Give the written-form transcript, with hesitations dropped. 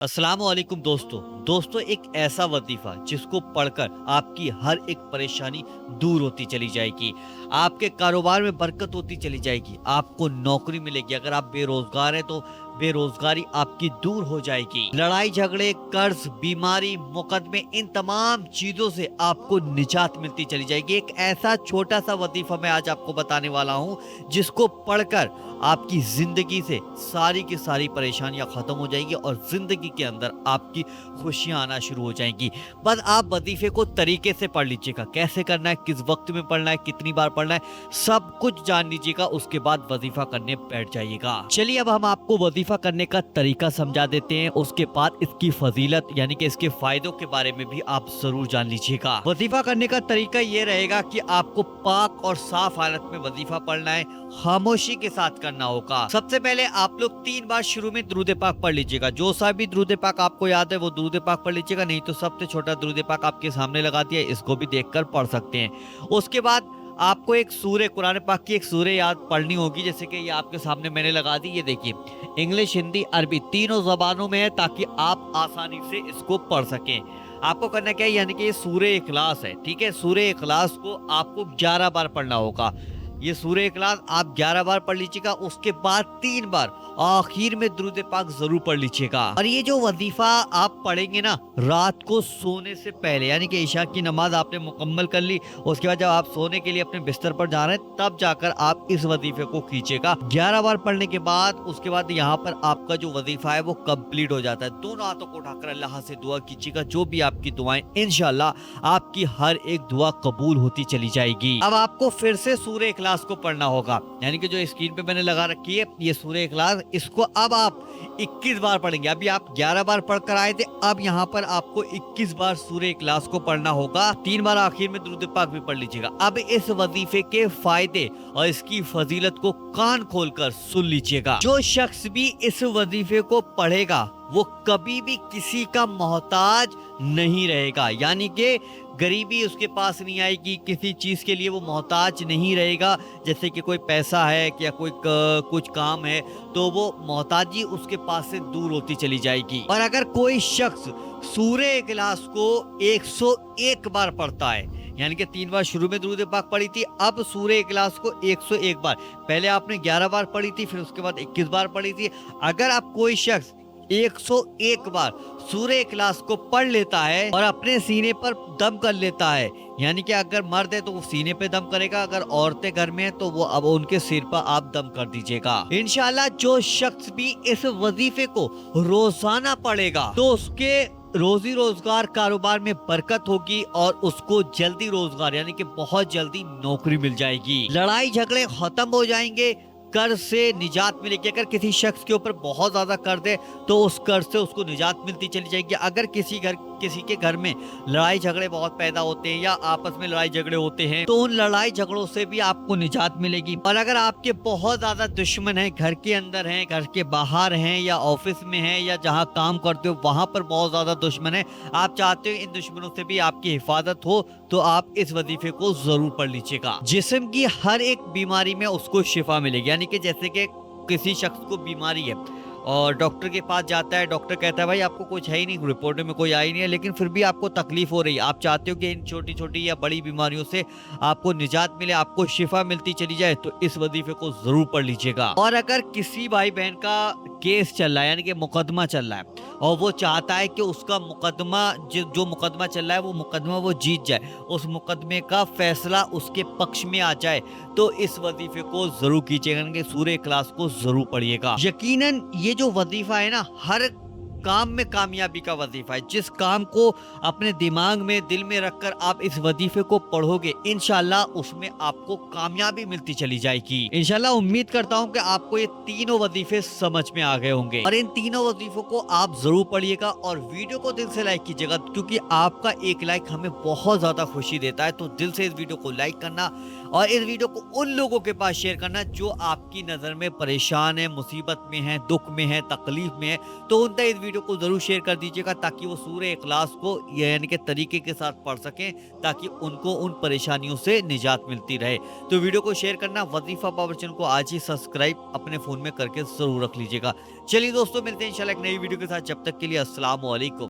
अस्सलाम वालेकुम दोस्तों एक ऐसा वजीफा जिसको पढ़कर आपकी हर एक परेशानी दूर होती चली जाएगी। आपके कारोबार में बरकत होती चली जाएगी। आपको नौकरी मिलेगी। अगर आप बेरोजगार हैं तो बेरोजगारी आपकी दूर हो जाएगी। लड़ाई झगड़े, कर्ज, बीमारी, मुकदमे, इन तमाम चीजों से आपको निजात मिलती चली जाएगी। एक ऐसा छोटा सा वजीफा मैं आज आपको बताने वाला हूँ जिसको पढ़कर आपकी जिंदगी से सारी की सारी परेशानियां खत्म हो जाएंगी और जिंदगी के अंदर आपकी खुशियां आना शुरू हो जाएंगी। बस आप वजीफे को तरीके से पढ़ लीजिएगा। कैसे करना है, किस वक्त में पढ़ना है, कितनी बार पढ़ना है, सब कुछ जान लीजिएगा। उसके बाद वजीफा करने बैठ जाइएगा। चलिए अब हम आपको वजीफा करने का तरीका समझा देते हैं। उसके बाद इसकी फजीलत यानी कि इसके फायदों के बारे में भी आप जरूर जान लीजिएगा। वजीफा करने का तरीका ये रहेगा कि आपको पाक और साफ हालत में वजीफा पढ़ना है। खामोशी के साथ करना होगा। सबसे पहले आप लोग 3 बार शुरू में दुरूद पाक पढ़ लीजिएगा। जो सा भी दुरूद पाक आपको याद है वो दुरूद पाक पढ़ लीजिएगा। नहीं तो सबसे छोटा दुरूद पाक आपके सामने लगा दिया, इसको भी देखकर पढ़ सकते हैं। उसके बाद आपको एक सूरे कुरान पाक की एक सूरे याद पढ़नी होगी। जैसे कि ये आपके सामने मैंने लगा दी, ये देखिए, इंग्लिश, हिंदी, अरबी तीनों जबानों में है ताकि आप आसानी से इसको पढ़ सकें। आपको करना क्या है, यानी कि ये सूरे इखलास है, ठीक है। सूरे इखलास को आपको 11 बार पढ़ना होगा। ये सूरे इखलास आप 11 बार पढ़ लीजिएगा। उसके बाद 3 बार आखिर में दुरूद पाक जरूर पढ़ लीजिएगा। और ये जो वजीफा आप पढ़ेंगे ना रात को सोने से पहले, यानी कि इशा की नमाज आपने मुकम्मल कर ली, उसके बाद जब आप सोने के लिए अपने बिस्तर पर जा रहे हैं तब जाकर आप इस वजीफे को खींचेगा। 11 बार पढ़ने के बाद उसके बाद यहाँ पर आपका जो वजीफा है वो कंप्लीट हो जाता है। दोनों हाथों को उठाकर अल्लाह से दुआ कीजिएगा। जो भी आपकी दुआएं, इंशाल्लाह आपकी हर एक दुआ कबूल होती चली जाएगी। अब आपको फिर से सूरे इखलास को पढ़ना होगा, यानी कि जो स्क्रीन पे मैंने लगा रखी है ये सूरे इखलास, इसको अब आप 21 बार पढ़ेंगे। अभी आप 11 बार पढ़कर आए थे, अब यहाँ पर आपको 21 बार सूरे इखलास को पढ़ना होगा। 3 बार आखिर में दुरूद पाक भी पढ़ लीजिएगा। अब इस वजीफे के फायदे और इसकी फजीलत को कान खोलकर सुन लीजिएगा। जो शख्स भी इस वजीफे को पढ़ेगा वो कभी भी किसी का मोहताज नहीं रहेगा, यानी कि गरीबी उसके पास नहीं आएगी। किसी चीज के लिए वो मोहताज नहीं रहेगा। जैसे कि कोई पैसा है या कोई कुछ काम है तो वो मोहताजी उसके पास से दूर होती चली जाएगी। और अगर कोई शख्स सूरे इखलास को 101 बार पढ़ता है, यानी कि 3 बार शुरू में दुरूद पाक पढ़ी थी, अब सूरे इखलास को 101 बार, पहले आपने 11 बार पढ़ी थी, फिर उसके बाद 21 बार पढ़ी थी। अगर आप कोई शख्स 101 बार सूरे इखलास को पढ़ लेता है और अपने सीने पर दम कर लेता है, यानी कि अगर मर्द है तो वो सीने पे दम करेगा, अगर औरतें घर में है तो वो अब उनके सिर पर आप दम कर दीजिएगा। इंशाल्लाह जो शख्स भी इस वजीफे को रोजाना पढ़ेगा तो उसके रोजी रोजगार, कारोबार में बरकत होगी और उसको जल्दी रोजगार यानी कि बहुत जल्दी नौकरी मिल जाएगी। लड़ाई झगड़े खत्म हो जाएंगे, कर्ज से निजात मिलेगी। अगर किसी शख्स के ऊपर बहुत ज्यादा कर्ज है तो उस कर्ज से उसको निजात मिलती चली जाएगी। अगर किसी के घर में लड़ाई झगड़े बहुत पैदा होते हैं या आपस में लड़ाई झगड़े होते हैं तो उन लड़ाई झगड़ों से भी आपको निजात मिलेगी। और अगर आपके बहुत ज्यादा दुश्मन हैं, घर के अंदर हैं, घर के बाहर हैं, या ऑफिस में हैं, या जहां काम करते हो वहां पर बहुत ज्यादा दुश्मन है, आप चाहते हो इन दुश्मनों से भी आपकी हिफाजत हो, तो आप इस वजीफे को जरूर पढ़ लीजिएगा। जिस्म की हर एक बीमारी में उसको शिफा मिलेगी, यानी कि जैसे कि किसी शख्स को बीमारी है और डॉक्टर के पास जाता है, डॉक्टर कहता है भाई आपको कुछ है ही नहीं, रिपोर्ट में कोई आई नहीं है, लेकिन फिर भी आपको तकलीफ हो रही है। आप चाहते हो कि इन छोटी छोटी या बड़ी बीमारियों से आपको निजात मिले, आपको शिफा मिलती चली जाए, तो इस वजीफे को जरूर पढ़ लीजिएगा। और अगर किसी भाई बहन का केस चल रहा है, यानी कि मुकदमा चल रहा है, और वो चाहता है कि उसका मुकदमा जो मुकदमा चल रहा है वो मुकदमा वो जीत जाए, उस मुकदमे का फैसला उसके पक्ष में आ जाए, तो इस वजीफे को जरूर कीजिएगा, यानी कि सूरे इखलास को जरूर पढ़िएगा। यकीनन ये जो वजीफा है ना, हर काम में कामयाबी का वजीफा है। जिस काम को अपने दिमाग में, दिल में रखकर आप इस वजीफे को पढ़ोगे, इंशाल्लाह उसमें आपको कामयाबी मिलती चली जाएगी। इंशाल्लाह उम्मीद करता हूं कि आपको ये तीनों वजीफे समझ में आ गए होंगे और इन तीनों वजीफों को आप जरूर पढ़िएगा और वीडियो को दिल से लाइक कीजिएगा, क्योंकि आपका एक लाइक हमें बहुत ज्यादा खुशी देता है। तो दिल से इस वीडियो को लाइक करना और इस वीडियो को उन लोगों के पास शेयर करना जो आपकी नजर में परेशान है, मुसीबत में है, दुख में है, तकलीफ में है, तो उन तक इस वीडियो को ज़रूर शेयर कर दीजिएगा ताकि वो सूरह इखलास को यानी कि तरीके के साथ पढ़ सकें, ताकि उनको उन परेशानियों से निजात मिलती रहे। तो वीडियो को शेयर करना, वजीफा पावर चैनल को आज ही सब्सक्राइब अपने फ़ोन में करके ज़रूर रख लीजिएगा। चलिए दोस्तों, मिलते हैं इंशाल्लाह एक नई वीडियो के साथ। जब तक के लिए अस्सलाम वालेकुम।